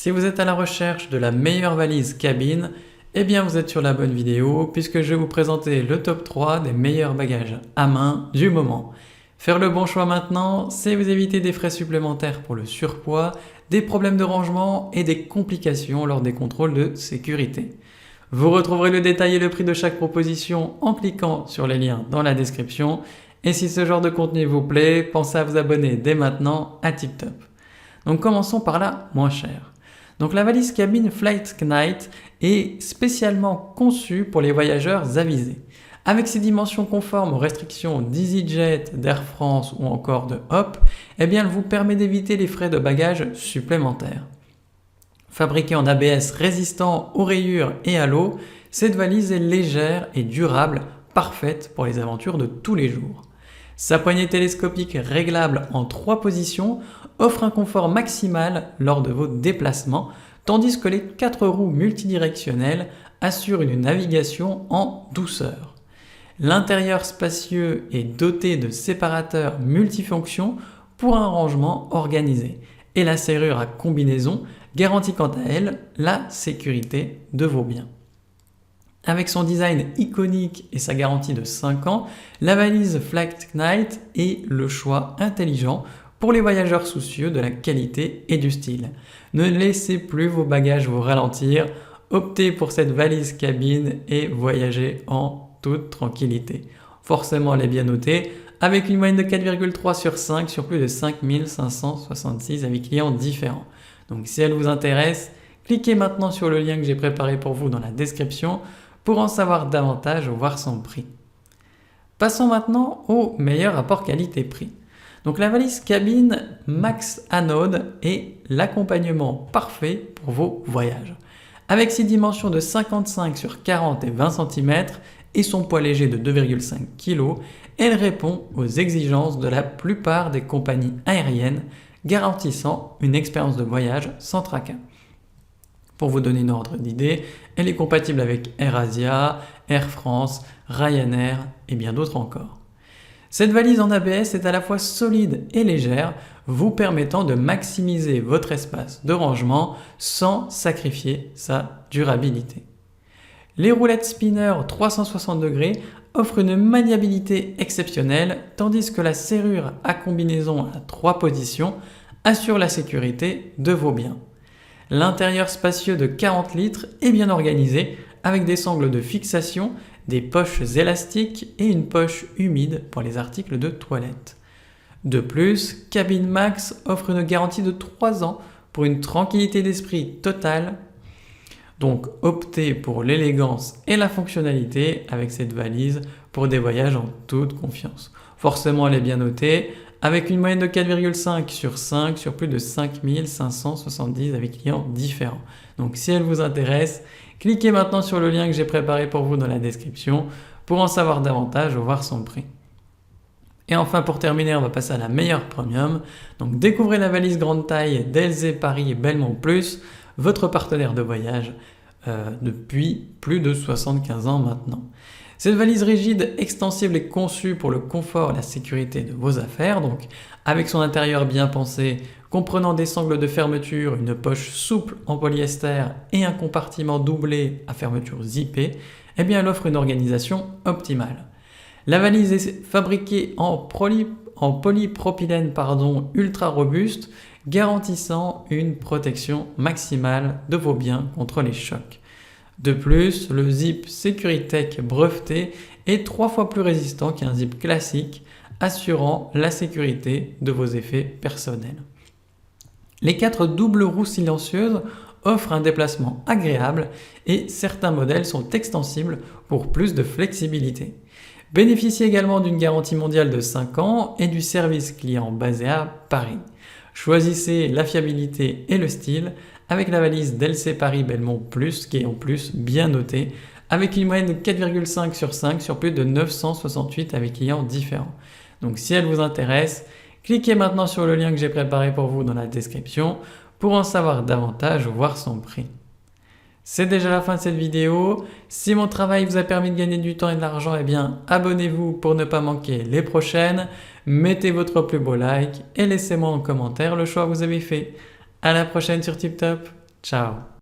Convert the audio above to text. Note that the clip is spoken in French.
Si vous êtes à la recherche de la meilleure valise cabine, eh bien vous êtes sur la bonne vidéo puisque je vais vous présenter le top 3 des meilleurs bagages à main du moment. Faire le bon choix maintenant, c'est vous éviter des frais supplémentaires pour le surpoids, des problèmes de rangement et des complications lors des contrôles de sécurité. Vous retrouverez le détail et le prix de chaque proposition en cliquant sur les liens dans la description. Et si ce genre de contenu vous plaît, pensez à vous abonner dès maintenant à TipTop. Donc commençons par la moins chère. Donc la valise cabine Flight Knight est spécialement conçue pour les voyageurs avisés. Avec ses dimensions conformes aux restrictions d'EasyJet, d'Air France ou encore de Hop, eh bien elle vous permet d'éviter les frais de bagages supplémentaires. Fabriquée en ABS résistant aux rayures et à l'eau, cette valise est légère et durable, parfaite pour les aventures de tous les jours. Sa poignée télescopique réglable en 3 positions offre un confort maximal lors de vos déplacements, tandis que les 4 roues multidirectionnelles assurent une navigation en douceur. L'intérieur spacieux est doté de séparateurs multifonctions pour un rangement organisé, et la serrure à combinaison garantit quant à elle la sécurité de vos biens. Avec son design iconique et sa garantie de 5 ans, la valise Flight Knight est le choix intelligent pour les voyageurs soucieux de la qualité et du style. Ne laissez plus vos bagages vous ralentir, optez pour cette valise cabine et voyagez en toute tranquillité. Forcément elle est bien notée, avec une moyenne de 4,3 sur 5 sur plus de 5566 avis clients différents. Donc si elle vous intéresse, cliquez maintenant sur le lien que j'ai préparé pour vous dans la description pour en savoir davantage ou voir son prix. Passons maintenant au meilleur rapport qualité-prix. Donc la valise cabine Max Anode est l'accompagnement parfait pour vos voyages. Avec ses dimensions de 55 sur 40 et 20 cm et son poids léger de 2,5 kg, elle répond aux exigences de la plupart des compagnies aériennes, garantissant une expérience de voyage sans tracas. Pour vous donner une ordre d'idée, elle est compatible avec AirAsia, Air France, Ryanair et bien d'autres encore. Cette valise en ABS est à la fois solide et légère, vous permettant de maximiser votre espace de rangement sans sacrifier sa durabilité. Les roulettes spinner 360 degrés offrent une maniabilité exceptionnelle, tandis que la serrure à combinaison à 3 positions assure la sécurité de vos biens. L'intérieur spacieux de 40 litres est bien organisé avec des sangles de fixation, des poches élastiques et une poche humide pour les articles de toilette. De plus, Cabine Max offre une garantie de 3 ans pour une tranquillité d'esprit totale. Donc optez pour l'élégance et la fonctionnalité avec cette valise pour des voyages en toute confiance. Forcément elle est bien notée, avec une moyenne de 4,5 sur 5 sur plus de 5570 avis clients différents. Donc si elle vous intéresse, cliquez maintenant sur le lien que j'ai préparé pour vous dans la description pour en savoir davantage ou voir son prix. Et enfin pour terminer, on va passer à la meilleure premium. Donc découvrez la valise grande taille d'Elzé Paris Belmont Plus, votre partenaire de voyage depuis plus de 75 ans maintenant. Cette valise rigide, extensible est conçue pour le confort et la sécurité de vos affaires, donc avec son intérieur bien pensé, comprenant des sangles de fermeture, une poche souple en polyester et un compartiment doublé à fermeture zippée, eh bien elle offre une organisation optimale. La valise est fabriquée en polypropylène ultra robuste, garantissant une protection maximale de vos biens contre les chocs. De plus, le zip Securitech breveté est 3 fois plus résistant qu'un zip classique, assurant la sécurité de vos effets personnels. Les 4 doubles roues silencieuses offrent un déplacement agréable et certains modèles sont extensibles pour plus de flexibilité. Bénéficiez également d'une garantie mondiale de 5 ans et du service client basé à Paris. Choisissez la fiabilité et le style avec la valise d'Elzé Paris Belmont Plus qui est en plus bien notée avec une moyenne de 4,5 sur 5 sur plus de 968 avec clients différents. Donc si elle vous intéresse, cliquez maintenant sur le lien que j'ai préparé pour vous dans la description pour en savoir davantage ou voir son prix. C'est déjà la fin de cette vidéo. Si mon travail vous a permis de gagner du temps et de l'argent, eh bien abonnez-vous pour ne pas manquer les prochaines. Mettez votre plus beau like et laissez-moi en commentaire le choix que vous avez fait. À la prochaine sur TipTop. Ciao!